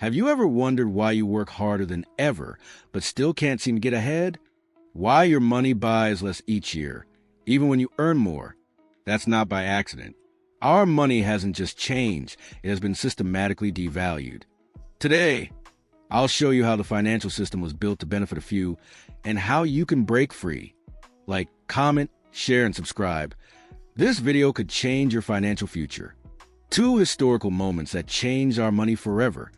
Have you ever wondered why you work harder than ever, but still can't seem to get ahead? Why your money buys less each year, even when you earn more? That's not by accident. Our money hasn't just changed, it has been systematically devalued. Today, I'll show you how the financial system was built to benefit a few and how you can break free. Like, comment, share, and subscribe. This video could change your financial future. 2 historical moments that changed our money forever.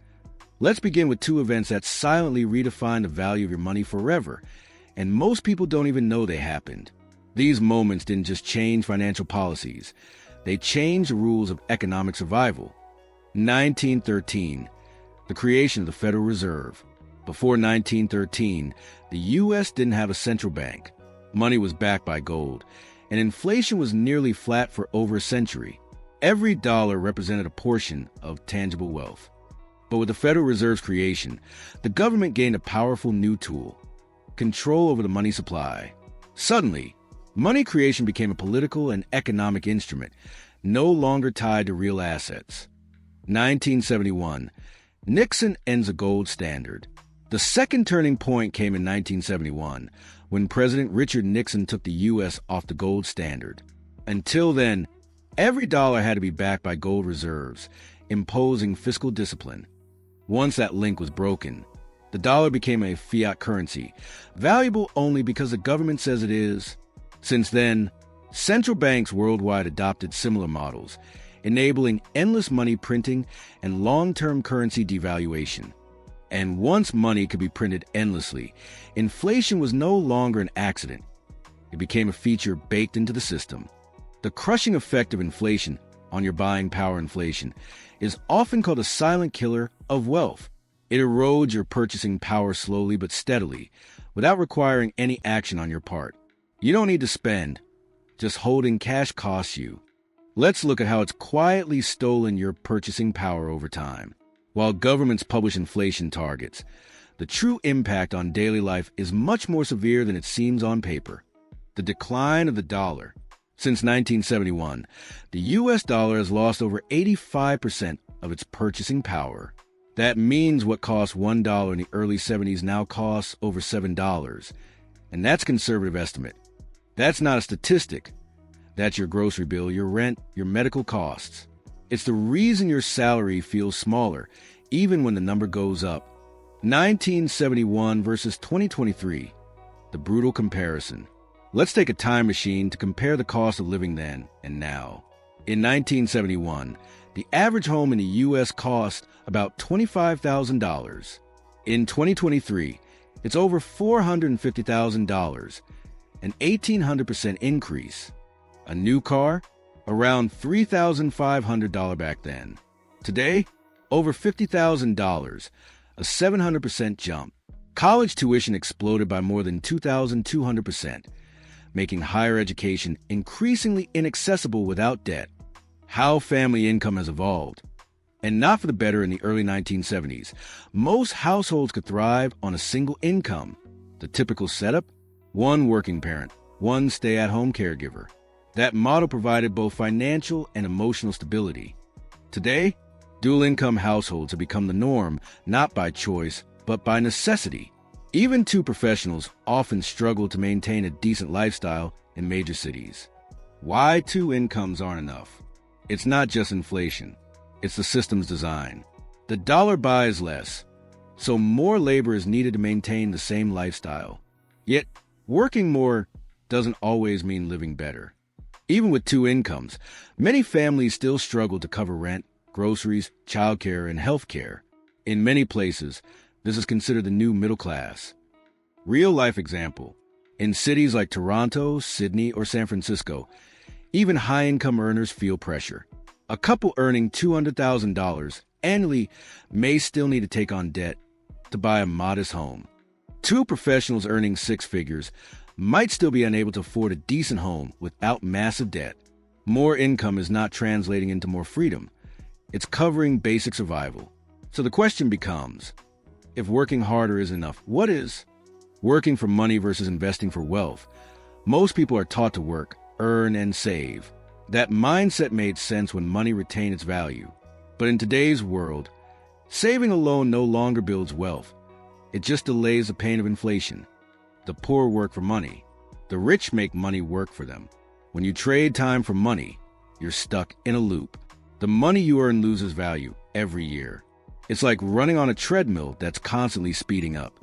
Let's begin with 2 events that silently redefined the value of your money forever, and most people don't even know they happened. These moments didn't just change financial policies. They changed the rules of economic survival. 1913, the creation of the Federal Reserve. Before 1913, the U.S. didn't have a central bank. Money was backed by gold, and inflation was nearly flat for over a century. Every dollar represented a portion of tangible wealth. But with the Federal Reserve's creation, the government gained a powerful new tool: control over the money supply. Suddenly, money creation became a political and economic instrument, no longer tied to real assets. 1971, Nixon ends the gold standard. The second turning point came in 1971, when President Richard Nixon took the U.S. off the gold standard. Until then, every dollar had to be backed by gold reserves, imposing fiscal discipline. Once that link was broken, the dollar became a fiat currency, valuable only because the government says it is. Since then, central banks worldwide adopted similar models, enabling endless money printing and long-term currency devaluation. And once money could be printed endlessly, inflation was no longer an accident. It became a feature baked into the system. The crushing effect of inflation on your buying power inflation is often called a silent killer of wealth. It erodes your purchasing power slowly but steadily, without requiring any action on your part. You don't need to spend. Just holding cash costs you. Let's look at how it's quietly stolen your purchasing power over time. While governments publish inflation targets, the true impact on daily life is much more severe than it seems on paper. The decline of the dollar. Since 1971, the U.S. dollar has lost over 85% of its purchasing power. That means what cost $1 in the early 70s now costs over $7. And that's a conservative estimate. That's not a statistic. That's your grocery bill, your rent, your medical costs. It's the reason your salary feels smaller, even when the number goes up. 1971 versus 2023. The brutal comparison. Let's take a time machine to compare the cost of living then and now. In 1971, the average home in the U.S. cost about $25,000. In 2023, it's over $450,000, an 1,800% increase. A new car? Around $3,500 back then. Today, over $50,000, a 700% jump. College tuition exploded by more than 2,200%, making higher education increasingly inaccessible without debt. How family income has evolved. And not for the better in the early 1970s. Most households could thrive on a single income. The typical setup? One working parent, one stay-at-home caregiver. That model provided both financial and emotional stability. Today, dual-income households have become the norm, not by choice, but by necessity. Even 2 professionals often struggle to maintain a decent lifestyle in major cities. Why 2 incomes aren't enough? It's not just inflation. It's the system's design. The dollar buys less, so more labor is needed to maintain the same lifestyle. Yet, working more doesn't always mean living better. Even with 2 incomes, many families still struggle to cover rent, groceries, childcare, and healthcare. In many places, this is considered the new middle class. Real-life example. In cities like Toronto, Sydney, or San Francisco, even high-income earners feel pressure. A couple earning $200,000 annually may still need to take on debt to buy a modest home. 2 professionals earning 6 figures might still be unable to afford a decent home without massive debt. More income is not translating into more freedom. It's covering basic survival. So the question becomes, if working harder is enough, what is? Working for money versus investing for wealth. Most people are taught to work, earn, and save. That mindset made sense when money retained its value. But in today's world, Saving alone no longer builds wealth. It just delays the pain of inflation. The poor work for money. The rich make money work for them. When you trade time for money, you're stuck in a loop. The money you earn loses value every year. It's like running on a treadmill that's constantly speeding up.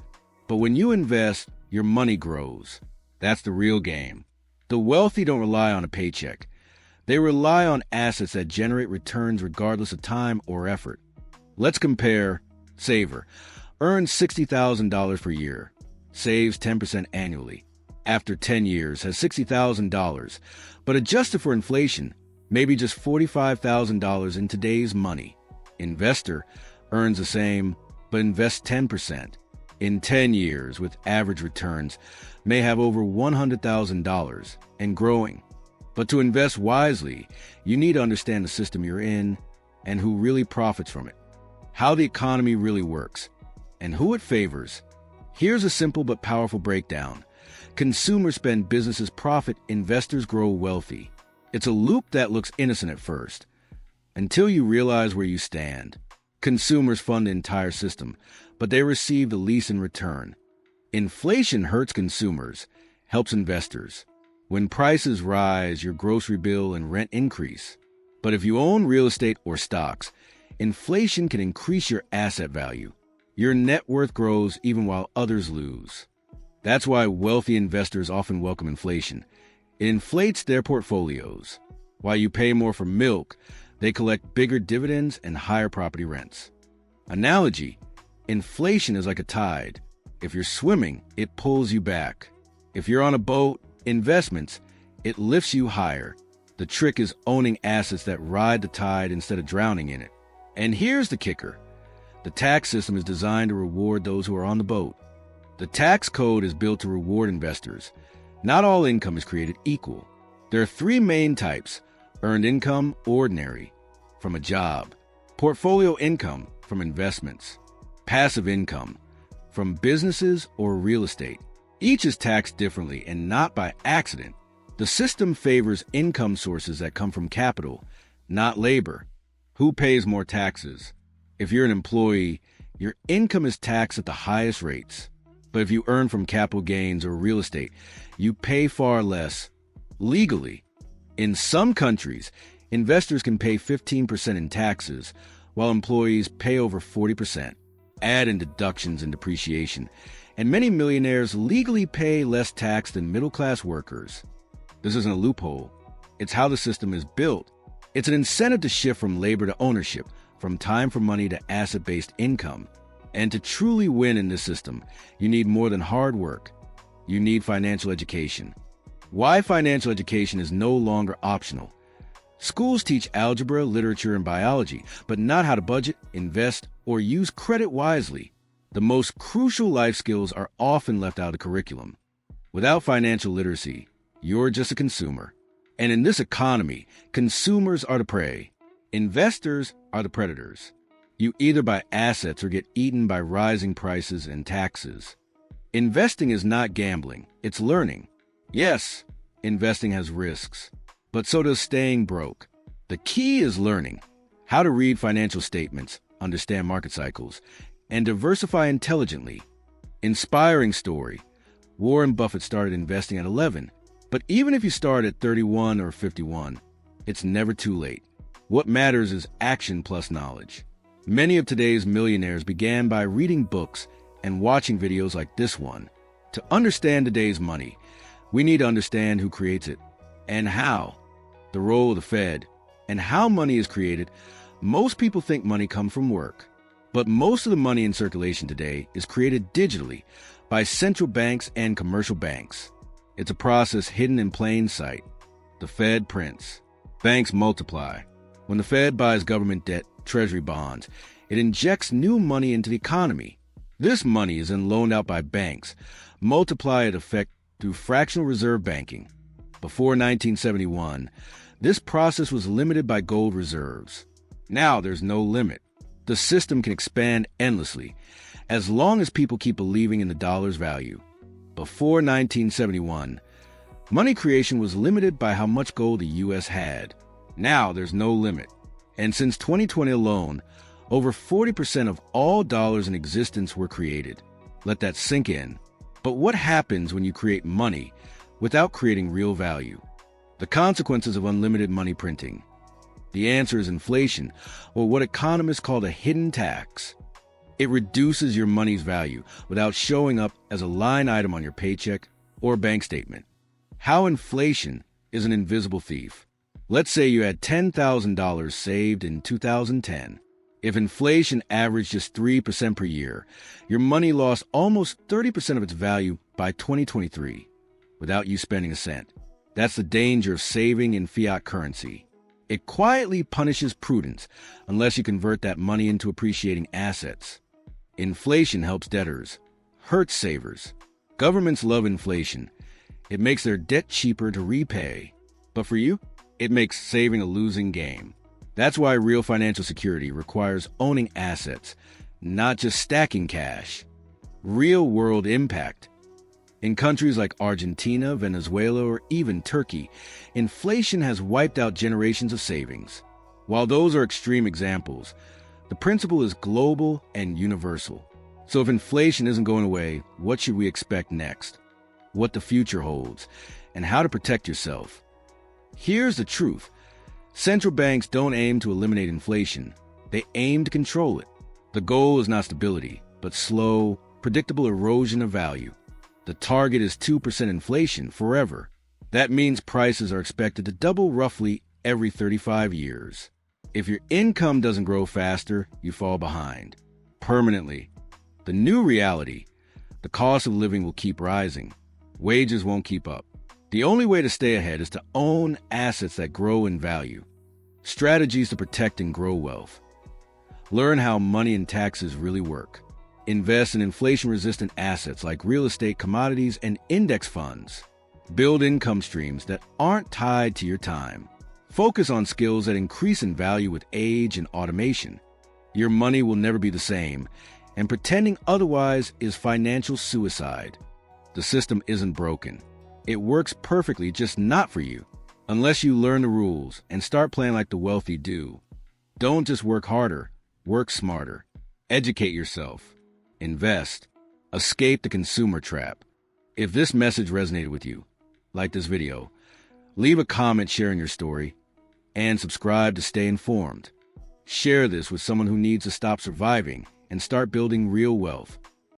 But when you invest, your money grows. That's the real game. The wealthy don't rely on a paycheck. They rely on assets that generate returns regardless of time or effort. Let's compare. Saver earns $60,000 per year, saves 10% annually. After 10 years, has $60,000, but adjusted for inflation, maybe just $45,000 in today's money. Investor earns the same, but invests 10%. In 10 years, with average returns, may have over $100,000 and growing. But to invest wisely, you need to understand the system you're in and who really profits from it, how the economy really works, and who it favors. Here's a simple but powerful breakdown. Consumers spend, businesses profit, investors grow wealthy. It's a loop that looks innocent at first, until you realize where you stand. Consumers fund the entire system, but they receive the least in return. Inflation hurts consumers, helps investors. When prices rise, your grocery bill and rent increase. But if you own real estate or stocks, inflation can increase your asset value. Your net worth grows even while others lose. That's why wealthy investors often welcome inflation. It inflates their portfolios. While you pay more for milk, they collect bigger dividends and higher property rents. Analogy: inflation is like a tide. If you're swimming, it pulls you back. If you're on a boat, investments, it lifts you higher. The trick is owning assets that ride the tide instead of drowning in it. And here's the kicker. The tax system is designed to reward those who are on the boat. The tax code is built to reward investors. Not all income is created equal. There are three main types: earned income, ordinary, from a job; portfolio income, from investments; passive income, from businesses or real estate. Each is taxed differently and not by accident. The system favors income sources that come from capital, not labor. Who pays more taxes? If you're an employee, your income is taxed at the highest rates. But if you earn from capital gains or real estate, you pay far less, legally. In some countries, investors can pay 15% in taxes, while employees pay over 40%. Add in deductions and depreciation, and many millionaires legally pay less tax than middle-class workers. This isn't a loophole. It's how the system is built. It's an incentive to shift from labor to ownership, from time for money to asset-based income. And to truly win in this system, you need more than hard work. You need financial education. Why financial education is no longer optional. Schools teach algebra, literature, and biology, but not how to budget, invest, or use credit wisely. The most crucial life skills are often left out of curriculum. Without financial literacy, you're just a consumer. And in this economy, consumers are the prey. Investors are the predators. You either buy assets or get eaten by rising prices and taxes. Investing is not gambling, it's learning. Yes, investing has risks, but so does staying broke. The key is learning how to read financial statements, understand market cycles, and diversify intelligently. Inspiring story. Warren Buffett started investing at 11, but even if you start at 31 or 51, it's never too late. What matters is action plus knowledge. Many of today's millionaires began by reading books and watching videos like this one. To understand today's money, we need to understand who creates it and how. The role of the Fed and how money is created. Most people think money comes from work, but most of the money in circulation today is created digitally by central banks and commercial banks. It's a process hidden in plain sight. The Fed prints. Banks multiply. When the Fed buys government debt, treasury bonds, it injects new money into the economy. This money is then loaned out by banks, multiply its effect through fractional reserve banking. Before 1971, this process was limited by gold reserves. Now there's no limit. The system can expand endlessly, as long as people keep believing in the dollar's value. Before 1971, money creation was limited by how much gold the U.S. had. Now there's no limit. And since 2020 alone, Over 40% of all dollars in existence were created. Let that sink in. But what happens when you create money without creating real value? The consequences of unlimited money printing. The answer is inflation, or what economists call a hidden tax. It reduces your money's value without showing up as a line item on your paycheck or bank statement. How inflation is an invisible thief. Let's say you had $10,000 saved in 2010. If inflation averaged just 3% per year, your money lost almost 30% of its value by 2023 without you spending a cent. That's the danger of saving in fiat currency. It quietly punishes prudence unless you convert that money into appreciating assets. Inflation helps debtors, hurts savers. Governments love inflation. It makes their debt cheaper to repay. But for you, it makes saving a losing game. That's why real financial security requires owning assets, not just stacking cash. Real-world impact. In countries like Argentina, Venezuela, or even Turkey, inflation has wiped out generations of savings. While those are extreme examples, the principle is global and universal. So if inflation isn't going away, what should we expect next? What the future holds, and how to protect yourself. Here's the truth. Central banks don't aim to eliminate inflation. They aim to control it. The goal is not stability, but slow, predictable erosion of value. The target is 2% inflation forever. That means prices are expected to double roughly every 35 years. If your income doesn't grow faster, you fall behind. Permanently. The new reality, the cost of living will keep rising. Wages won't keep up. The only way to stay ahead is to own assets that grow in value. Strategies to protect and grow wealth. Learn how money and taxes really work. Invest in inflation-resistant assets like real estate, commodities, and index funds. Build income streams that aren't tied to your time. Focus on skills that increase in value with age and automation. Your money will never be the same, and pretending otherwise is financial suicide. The system isn't broken. It works perfectly, just not for you. Unless you learn the rules and start playing like the wealthy do. Don't just work harder, work smarter. Educate yourself. Invest. Escape the consumer trap. If this message resonated with you, like this video, leave a comment sharing your story, and subscribe to stay informed. Share this with someone who needs to stop surviving and start building real wealth.